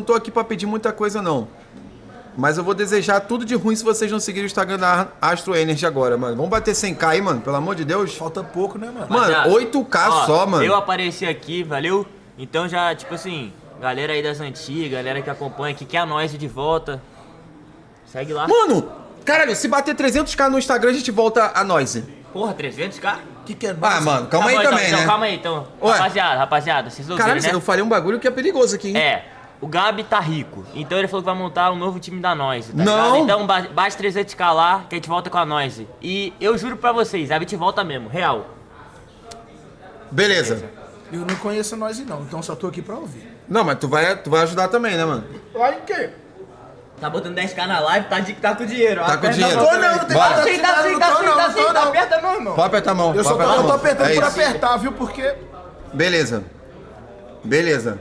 tô aqui pra pedir muita coisa, não. Mas eu vou desejar tudo de ruim se vocês não seguirem o Instagram da Astro Energy agora, mano. Vamos bater 100k aí, mano, pelo amor de Deus. Falta pouco, né, mano? Mano, 8k Ó, só, mano. Eu apareci aqui, valeu? Então já, tipo assim, galera aí das antigas, galera que acompanha, que quer a Noise de volta. Segue lá. Mano, caralho, se bater 300k no Instagram, a gente volta a Noise. Porra, 300k? O que é Ah, mano, calma aí bom, também, então, né? calma aí, então. Ué. Rapaziada, vocês ouviram, Caralho, né? eu falei um bagulho que é perigoso aqui, hein? É, o Gabi tá rico, então ele falou que vai montar um novo time da Noise, tá Não. ligado? Então bate 300k lá, que a gente volta com a Noise. E eu juro pra vocês, a gente volta mesmo, real. Beleza. Eu não conheço nós não, então só tô aqui pra ouvir. Não, mas tu vai ajudar também, né, mano? Lá em quê? Tá botando 10k na live, tá com dinheiro. Tá com Aperta dinheiro. a mão Tô não, também. tem Bora. nada Sim, tá sim, tá sim, tá sim, tá aperta a mão, irmão. Pode apertar a mão. Eu pode apertar a tô mão. apertando É por isso. apertar, viu? Porque... Beleza. Beleza.